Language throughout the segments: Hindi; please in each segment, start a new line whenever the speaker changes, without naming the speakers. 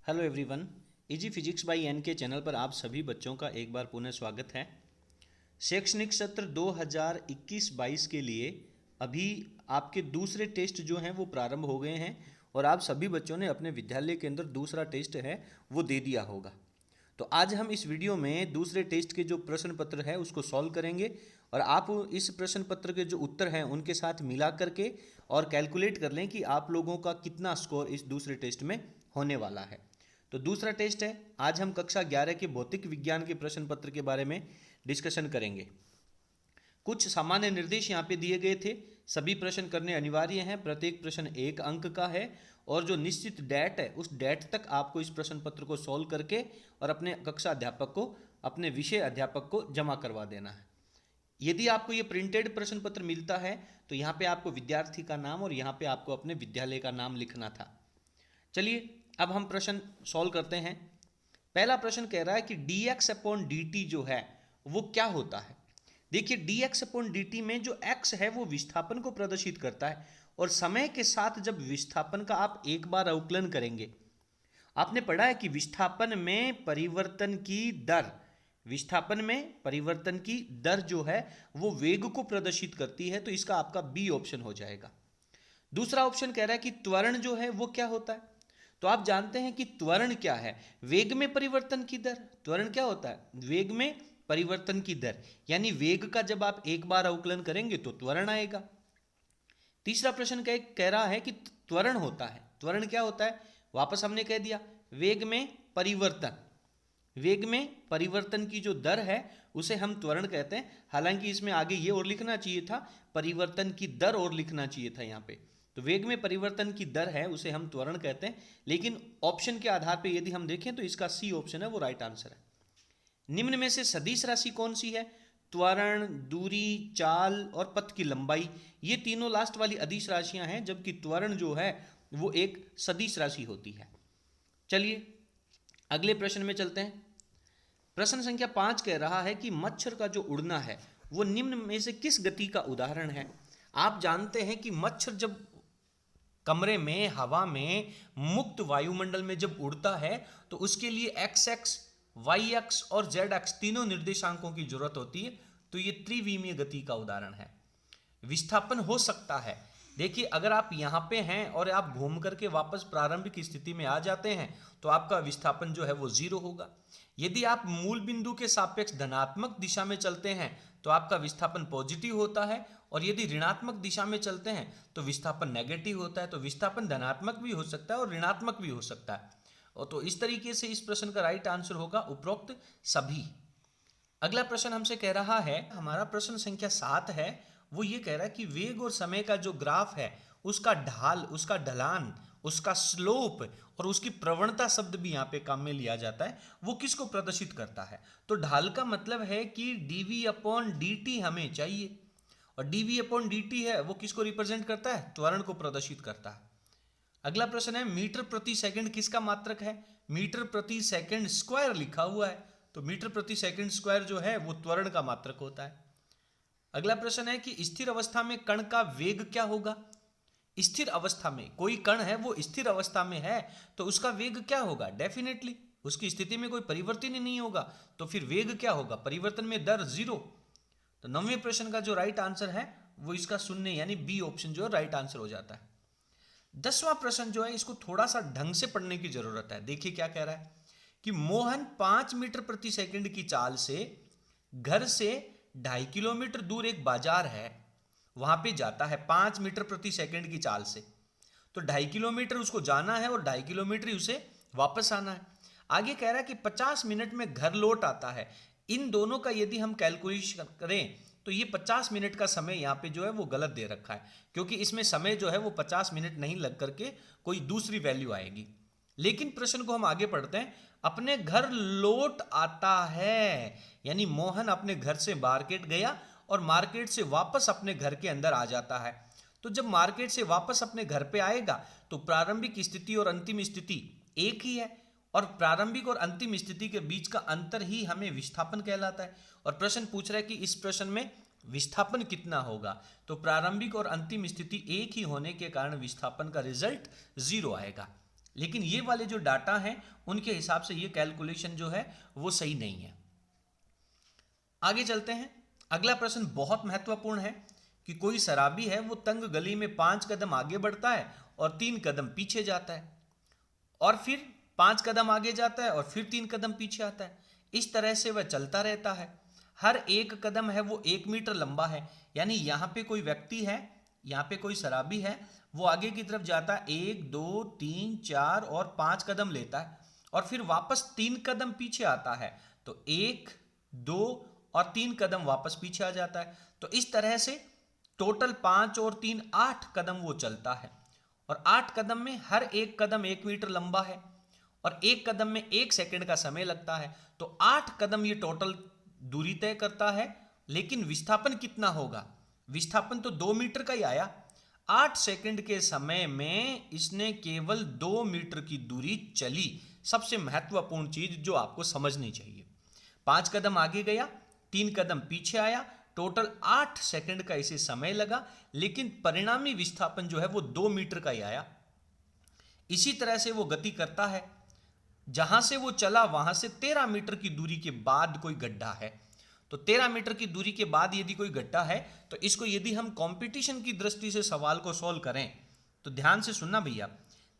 Hello everyone, easy physics by N K channel पर आप सभी बच्चों का एक बार पुनः स्वागत है। शैक्षणिक सत्र 2021-22 के लिए अभी आपके दूसरे टेस्ट जो हैं वो प्रारंभ हो गए हैं और आप सभी बच्चों ने अपने विद्यालय के अंदर दूसरा टेस्ट है वो दे दिया होगा। तो आज हम इस वीडियो में दूसरे टेस्ट के जो प्रश्न पत्र है उसको सॉल्व करेंगे और आप इस प्रश्न पत्र के जो उत्तर हैं उनके साथ मिला करके और कैलकुलेट कर लें कि आप लोगों का कितना स्कोर इस दूसरे टेस्ट में होने वाला है। तो दूसरा टेस्ट है, आज हम कक्षा 11 के भौतिक विज्ञान के प्रश्न पत्र के बारे में डिस्कशन करेंगे। कुछ सामान्य निर्देश यहाँ पे दिए गए थे, सभी प्रश्न करने अनिवार्य हैं, प्रत्येक प्रश्न 1 अंक का है और जो निश्चित डेट है उस डेट तक आपको इस प्रश्न पत्र को सॉल्व करके और अपने कक्षा अध्यापक को, अपने विषय अध्यापक को जमा करवा देना है। यदि आपको ये प्रिंटेड प्रश्न पत्र मिलता है तो यहाँ पे आपको विद्यार्थी का नाम और यहाँ पे आपको अपने विद्यालय का नाम लिखना था। चलिए अब हम प्रश्न सॉल्व करते हैं। पहला प्रश्न कह रहा है कि dx अपॉन dt जो है वो क्या होता है। देखिए dx अपॉन dt में जो x है वो विस्थापन को प्रदर्शित करता है और समय के साथ जब विस्थापन का आप एक बार अवकलन करेंगे, आपने पढ़ा है कि विस्थापन में परिवर्तन की दर, विस्थापन में परिवर्तन की दर जो है वो वेग को प्रदर्शित करती है, तो इसका आपका बी ऑप्शन हो जाएगा। दूसरा ऑप्शन कह रहा है कि त्वरण जो है वो क्या होता है। तो आप जानते हैं कि त्वरण क्या है, वेग में परिवर्तन की दर। त्वरण क्या होता है, वेग में परिवर्तन की दर, यानी वेग का जब आप एक बार अवकलन करेंगे तो त्वरण आएगा। तीसरा प्रश्न कह रहा है कि त्वरण होता है, त्वरण क्या होता है, वापस हमने कह दिया वेग में परिवर्तन, वेग में परिवर्तन की जो दर है उसे हम त्वरण कहते हैं। हालांकि इसमें आगे ये और लिखना चाहिए था, परिवर्तन की दर और लिखना चाहिए था यहाँ पे। तो वेग में परिवर्तन की दर है उसे हम त्वरण कहते हैं, लेकिन ऑप्शन के आधार पे यदि हम देखें तो इसका सी ऑप्शन है वो राइट आंसर है। निम्न में से सदिश राशि कौन सी है, त्वरण, दूरी, चाल और पथ की लंबाई, ये तीनों लास्ट वाली अदिश राशियां हैं, जबकि त्वरण जो है वो एक सदिश राशि होती है। चलिए अगले प्रश्न में चलते हैं। प्रश्न संख्या 5 कह रहा है कि मच्छर का जो उड़ना है वो निम्न में से किस गति का उदाहरण है। आप जानते हैं कि मच्छर जब कमरे में, हवा में, मुक्त वायुमंडल में जब उड़ता है तो उसके लिए एक्स एक्स, वाई एक्स और जेड एक्स तीनों निर्देशांकों की जरूरत होती है। तो ये त्रिविमीय गति का उदाहरण है। विस्थापन हो सकता है, देखिए अगर आप यहाँ पे हैं और आप घूम करके वापस प्रारंभिक स्थिति में आ जाते हैं तो आपका विस्थापन जो है वो 0 होगा। यदि आप मूल बिंदु के सापेक्ष धनात्मक दिशा में चलते हैं तो आपका विस्थापन पॉजिटिव होता है और यदि ऋणात्मक दिशा में चलते हैं तो विस्थापन नेगेटिव होता है। तो विस्थापन धनात्मक भी हो सकता है और ऋणात्मक भी हो सकता है। और तो इस तरीके से इस प्रश्न का राइट आंसर होगा उपरोक्त सभी। अगला प्रश्न हमसे कह रहा है, हमारा प्रश्न संख्या 7 है, वो ये कह रहा है कि वेग और समय का जो ग्राफ है उसका ढाल, उसका ढलान, उसका स्लोप और उसकी प्रवणता शब्द भी यहाँ पे काम में लिया जाता है, वो किसको प्रदर्शित करता है। तो ढाल का मतलब है कि dv अपॉन dt हमें चाहिए और dv अपॉन dt है वो किसको रिप्रेजेंट करता है, त्वरण को प्रदर्शित करता है। अगला प्रश्न है मीटर प्रति सेकंड किसका मात्रक है। मीटर प्रति सेकंड स्क्वायर लिखा हुआ है, तो मीटर प्रति सेकंड स्क्वायर जो है वो त्वरण का मात्रक होता है। अगला प्रश्न है कि स्थिर अवस्था में कण का वेग क्या होगा। स्थिर अवस्था में कोई कण है वो स्थिर अवस्था में है तो उसका वेग क्या होगा, डेफिनेटली उसकी स्थिति में कोई परिवर्तन ही नहीं होगा, तो फिर वेग क्या होगा, परिवर्तन में दर 0। तो 9वें प्रश्न का जो राइट आंसर है वो इसका 0 यानी बी ऑप्शन जो है राइट आंसर हो जाता है। 10वां प्रश्न जो है इसको थोड़ा सा ढंग से पढ़ने की जरूरत है। देखिए क्या कह रहा है कि मोहन 5 मीटर प्रति सेकंड की चाल से घर से 2.5 किलोमीटर दूर एक बाजार है वहां पे जाता है 5 मीटर प्रति सेकंड की चाल से। तो 2.5 किलोमीटर उसको जाना है और 2.5 किलोमीटर उसे वापस आना है। आगे कह रहा है कि 50 मिनट में घर लौट आता है। इन दोनों का यदि हम कैलकुलेशन करें तो ये 50 मिनट का समय यहाँ पे जो है वो गलत दे रखा है, क्योंकि इसमें समय जो है वो 50 मिनट नहीं लग करके कोई दूसरी वैल्यू आएगी। लेकिन प्रश्न को हम आगे पढ़ते हैं, अपने घर लौट आता है, यानी मोहन अपने घर से मार्केट गया और मार्केट से वापस अपने घर के अंदर आ जाता है। तो जब मार्केट से वापस अपने घर पे आएगा तो प्रारंभिक स्थिति और अंतिम स्थिति एक ही है और प्रारंभिक और अंतिम स्थिति के बीच का अंतर ही हमें विस्थापन कहलाता है। और प्रश्न पूछ रहा है कि इस प्रश्न में विस्थापन कितना होगा, तो प्रारंभिक और अंतिम स्थिति एक ही होने के कारण विस्थापन का रिजल्ट 0 आएगा। लेकिन ये वाले जो डाटा हैं उनके हिसाब से ये कैलकुलेशन जो है वो सही नहीं है। आगे चलते हैं। अगला प्रश्न बहुत महत्वपूर्ण है कि कोई शराबी है, वो तंग गली में 5 कदम आगे बढ़ता है और 3 कदम पीछे जाता है, और फिर 5 कदम आगे जाता है और फिर 3 कदम पीछे आता है। इस तरह से वह चलता रहता है। हर एक कदम है वो 1 मीटर लंबा है। यानी यहाँ पे कोई व्यक्ति है, यहाँ पे कोई शराबी है, वो आगे की तरफ जाता है, 1 2 3 4 और 5 कदम लेता है और फिर वापस 3 कदम पीछे आता है। तो 1 2 और 3 कदम वापस पीछे आ जाता है। तो इस तरह से टोटल 5 और 3 8 कदम वो चलता है, और 8 कदम में हर एक कदम 1 मीटर लंबा है और एक कदम में 1 सेकंड का समय लगता है। तो 8 कदम ये टोटल दूरी तय करता है। लेकिन विस्थापन कितना होगा? विस्थापन तो 2 मीटर का ही आया। 8 सेकंड के समय में इसने केवल 2 मीटर की दूरी चली। सबसे महत्वपूर्ण चीज जो आपको समझनी चाहिए, 5 कदम आगे गया, 3 कदम पीछे आया, टोटल 8 सेकंड का इसे समय लगा, लेकिन परिणामी विस्थापन जो है वो 2 मीटर का ही आया। इसी तरह से वो गति करता है। जहां से वो चला वहां से 13 मीटर की दूरी के बाद कोई गड्ढा है। तो 13 मीटर की दूरी के बाद यदि कोई गड्ढा है, तो इसको यदि हम कंपटीशन की दृष्टि से सवाल को सॉल्व करें तो ध्यान से सुनना भैया।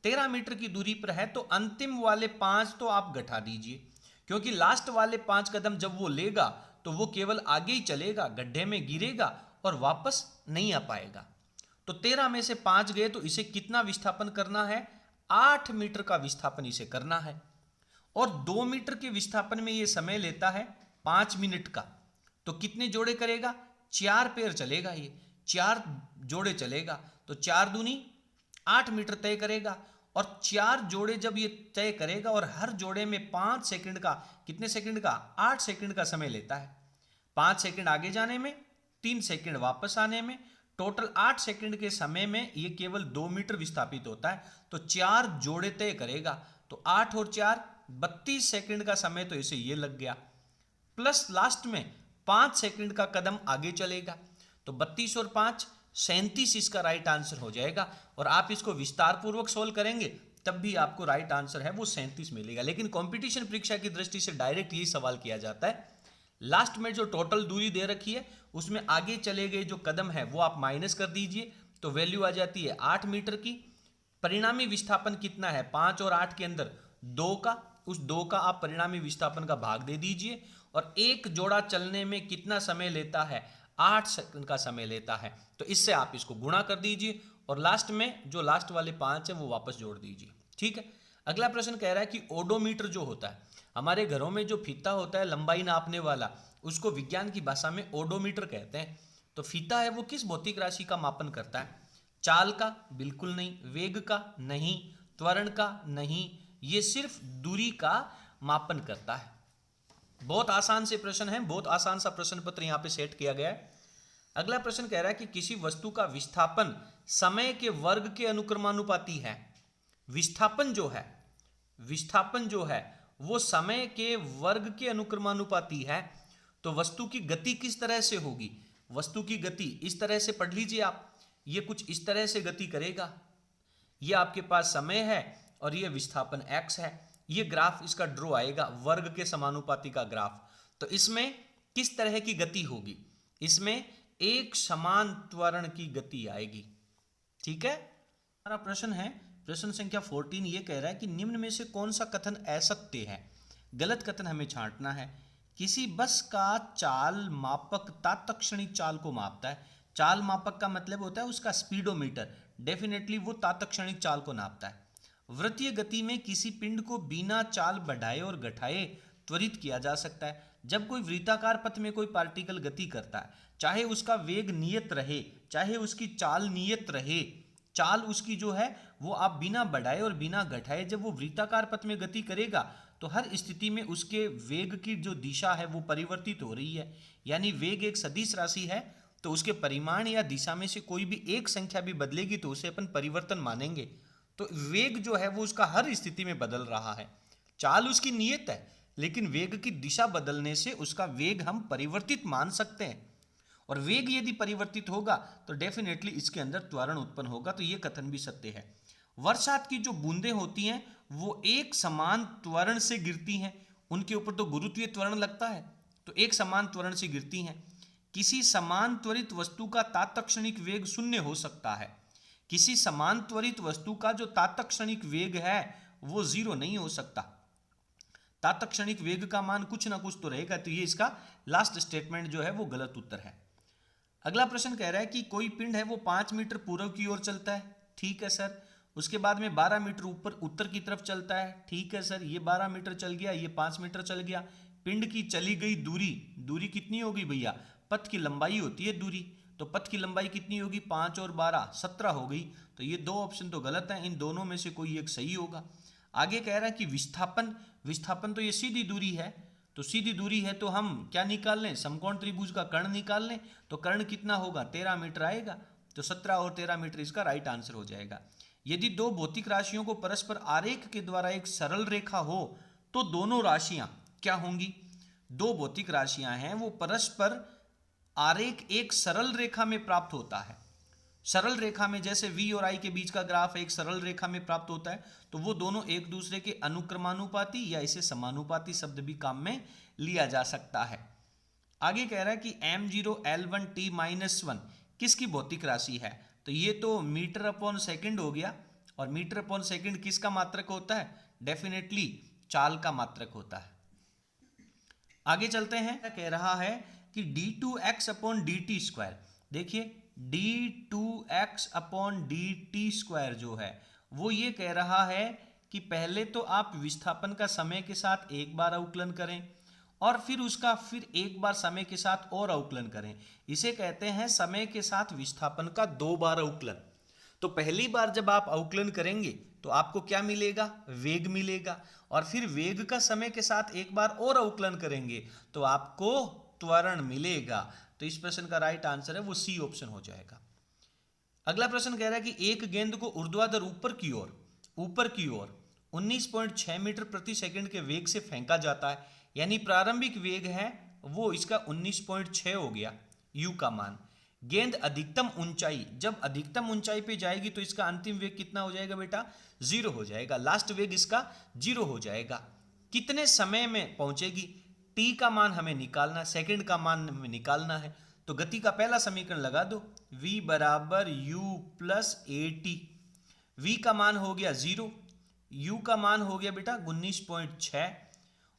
13 मीटर की दूरी पर है तो अंतिम वाले 5 तो आप घटा दीजिए, क्योंकि लास्ट वाले 5 कदम जब वो लेगा तो वो केवल आगे ही चलेगा, गड्ढे में गिरेगा और वापस नहीं आ पाएगा। तो 13 में से 5 गए तो इसे कितना विस्थापन करना है? 8 मीटर का विस्थापन इसे करना है। और 2 मीटर के विस्थापन में ये समय लेता है 5 मिनट का। तो कितने जोड़े करेगा? 4 पैर चलेगा, ये 4 जोड़े चलेगा। तो 4 दूनी 8 मीटर तय करेगा, और 4 जोड़े जब ये तय करेगा और हर जोड़े में 5 सेकंड का, कितने सेकंड का? 8 सेकंड का समय लेता है। 5 सेकंड आगे जाने में, 3 सेकंड वापस आने में, टोटल 8 सेकंड के समय में ये केवल 2 मीटर विस्थापित होता है। तो 4 जोड़े तय करेगा। तो 8 और 4 32 सेकंड का समय तो इसे ये लग गया, प्लस लास्ट में 5 सेकंड का कदम आगे चलेगा। तो 32 और 5 37 इसका राइट आंसर हो जाएगा। और आप इसको विस्तार पूर्वक सोल्व करेंगे तब भी आपको राइट आंसर है वो 37 मिलेगा। लेकिन कंपटीशन परीक्षा की दृष्टि से डायरेक्ट यही सवाल किया जाता है। लास्ट में जो टोटल दूरी दे रखी है उसमें आगे चले गए जो कदम है वो आप माइनस कर दीजिए, तो वैल्यू आ जाती है 8 मीटर की। परिणामी विस्थापन कितना है? 5 और 8 के अंदर 2 का, उस 2 का आप परिणामी विस्थापन का भाग दे दीजिए। और एक जोड़ा चलने में कितना समय लेता है? 8 सेकंड का समय लेता है। तो इससे आप इसको गुणा कर दीजिए और लास्ट में जो लास्ट वाले 5 है वो वापस जोड़ दीजिए। ठीक है। अगला प्रश्न कह रहा है कि ओडोमीटर जो होता है, हमारे घरों में जो फीता होता है लंबाई नापने वाला, उसको विज्ञान की भाषा में ओडोमीटर कहते हैं। तो फीता है वो किस भौतिक राशि का मापन करता है? चाल का? बिल्कुल नहीं। वेग का? नहीं। त्वरण का? नहीं। ये सिर्फ दूरी का मापन करता है। बहुत आसान से प्रश्न है, बहुत आसान सा प्रश्न पत्र यहाँ पे सेट किया गया है। अगला प्रश्न कह रहा है कि किसी वस्तु का विस्थापन समय के वर्ग के अनुक्रमानुपाती है। विस्थापन जो है वो समय के वर्ग के अनुक्रमानुपाती है। तो वस्तु की गति किस तरह से होगी? वस्तु की गति इस तरह से पढ़ लीजिए आप, ये कुछ इस तरह से गति करेगा। ये आपके पास समय है और ये विस्थापन x है। ये ग्राफ इसका ड्रॉ आएगा, वर्ग के समानुपाती का ग्राफ। तो इसमें किस तरह की गति होगी? इसमें एक समान त्वरण की गति आएगी। ठीक है। हमारा प्रश्न है प्रश्न संख्या 14। ये कह रहा है कि निम्न में से कौन सा कथन असत्य है? गलत कथन हमें छांटना है। किसी बस का चाल मापक तात्क्षणिक चाल को मापता है। चाल मापक का मतलब होता है उसका स्पीडोमीटर, डेफिनेटली वो तात्क्षणिक चाल को नापता है। वृत्तीय गति में किसी पिंड को बिना चाल बढ़ाए और घटाए त्वरित किया जा सकता है। जब कोई वृत्ताकार पथ में कोई पार्टिकल गति करता है, चाहे उसका वेग नियत रहे, चाहे उसकी चाल नियत रहे, चाल उसकी जो है वो आप बिना बढ़ाए और बिना घटाए जब वो वृत्ताकार पथ में गति करेगा तो हर स्थिति में उसके वेग की जो दिशा है वो परिवर्तित हो रही है। यानी वेग एक सदिश राशि है, तो उसके परिमाण या दिशा में से कोई भी एक संख्या भी बदलेगी तो उसे अपन परिवर्तन मानेंगे। तो वेग जो है वो उसका हर स्थिति में बदल रहा है। चाल उसकी नियत है, लेकिन वेग की दिशा बदलने से उसका वेग हम परिवर्तित मान सकते हैं। और वेग यदि परिवर्तित होगा तो डेफिनेटली इसके अंदर त्वरण उत्पन्न होगा। तो ये कथन भी सत्य है। वर्षात की जो बूंदें होती हैं वो एक समान त्वरण से गिरती हैं, उनके ऊपर तो गुरुत्वीय त्वरण लगता है, तो एक समान त्वरण से गिरती हैं। किसी समान त्वरित वस्तु का तात्क्षणिक वेग शून्य हो सकता है। किसी समान त्वरित वस्तु का जो तात्क्षणिक वेग है वो जीरो नहीं हो सकता। तात्क्षणिक वेग का मान कुछ ना कुछ तो रहेगा, तो ये इसका लास्ट स्टेटमेंट जो है वो गलत उत्तर है। अगला प्रश्न कह रहा है कि कोई पिंड है वो 5 मीटर पूर्व की ओर चलता है, ठीक है सर। उसके बाद में 12 मीटर ऊपर उत्तर की तरफ चलता है, ठीक है सर। ये 12 मीटर चल गया, ये 5 मीटर चल गया। पिंड की चली गई दूरी कितनी होगी भैया? पथ की लंबाई होती है दूरी, तो पथ की लंबाई कितनी होगी? 5 और 12 17 हो गई। तो ये दो ऑप्शन तो गलत है, इन दोनों में से कोई एक सही होगा। आगे कह रहा है कि विस्थापन तो ये सीधी दूरी है, तो सीधी दूरी है तो हम क्या निकाल लें? समकोण त्रिभुज का कर्ण निकाल लें। तो कर्ण कितना होगा? 13 मीटर आएगा, तो 17 और 13 मीटर इसका राइट आंसर हो जाएगा। यदि दो भौतिक राशियों को परस्पर आरेख के द्वारा एक सरल रेखा हो तो दोनों राशियां क्या होंगी? दो भौतिक राशियां हैं, वो परस्पर आरेख एक सरल रेखा में प्राप्त होता है। सरल रेखा में जैसे v और i के बीच का ग्राफ एक सरल रेखा में प्राप्त होता है, तो वो दोनों एक दूसरे के अनुक्रमानुपाती या इसे समानुपाती शब्द भी काम में लिया जा सकता है। आगे कह रहा है कि m0 L1 t-1 किसकी भौतिक राशि है? तो ये तो मीटर अपॉन सेकंड हो गया, और मीटर अपॉन सेकंड किसका मात्रक होता है? डेफिनेटली चाल का मात्रक होता है। आगे चलते हैं, कह रहा है कि d2x अपॉन dt स्क्वायर, देखिए d2x अपॉन dt स्क्वायर जो है वो ये कह रहा है कि पहले तो आप विस्थापन का समय के साथ एक बार अवकलन करें और फिर उसका फिर एक बार समय के साथ और अवकलन करें। इसे कहते हैं समय के साथ विस्थापन का 2 बार अवकलन। तो पहली बार जब आप अवकलन करेंगे तो आपको क्या मिलेगा? वेग मिलेगा, और फिर वेग का समय के साथ एक बार और अवकलन करेंगे तो आपको त्वरण मिलेगा। तो इस प्रश्न का राइट आंसर है वो सी ऑप्शन हो जाएगा। अगला प्रश्न कह रहा है कि एक गेंद को ऊर्ध्वाधर ऊपर की ओर 19.6 मीटर प्रति सेकंड के वेग से फेंका जाता है, यानी प्रारंभिक वेग है वो इसका 19.6 हो गया u का मान। गेंद अधिकतम ऊंचाई, जब अधिकतम ऊंचाई पे जाएगी तो इसका अंतिम वेग कितना हो जाएगा बेटा? 0 हो जाएगा, लास्ट वेग इसका 0 हो जाएगा। कितने समय में पहुंचेगी? t का मान हमें निकालना, सेकंड का मान हमें निकालना है, तो गति का पहला समीकरण लगा दो, v बराबर u प्लस at। v का मान हो गया 0, u का मान हो गया बेटा 19.6,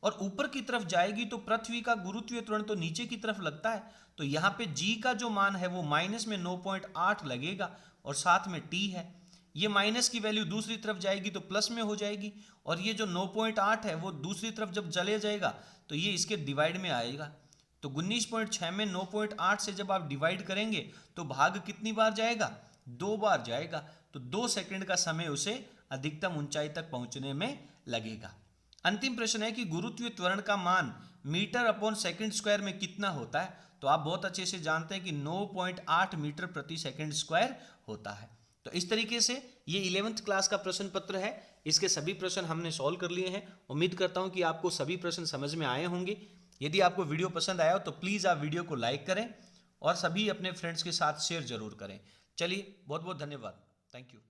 और ऊपर की तरफ जाएगी तो पृथ्वी का गुरुत्वीय त्वरण तो नीचे की तरफ लगता है, तो यहाँ पे g का जो मान है वो माइनस में 9.8 लगेगा, और साथ में t है। ये माइनस की वैल्यू दूसरी तरफ जाएगी तो प्लस में हो जाएगी, और ये जो 9.8 है वो दूसरी तरफ जब चले जाएगा तो ये इसके डिवाइड में आएगा। तो 19.6 में 9.8 से जब आप डिवाइड करेंगे तो भाग कितनी बार जाएगा? 2 बार जाएगा, तो 2 सेकंड का समय उसे अधिकतम ऊंचाई तक पहुंचने में लगेगा। अंतिम प्रश्न है कि गुरुत्वीय त्वरण का मान मीटर अपॉन सेकंड स्क्वायर में कितना होता है? तो आप बहुत अच्छे से जानते हैं कि 9.8 मीटर प्रति सेकंड स्क्वायर होता है। तो इस तरीके से ये 11th क्लास का प्रश्न पत्र है, इसके सभी प्रश्न हमने सॉल्व कर लिए हैं। उम्मीद करता हूं कि आपको सभी प्रश्न समझ में आए होंगे। यदि आपको वीडियो पसंद आया हो तो प्लीज़ आप वीडियो को लाइक करें और सभी अपने फ्रेंड्स के साथ शेयर जरूर करें। चलिए, बहुत बहुत धन्यवाद। Thank you.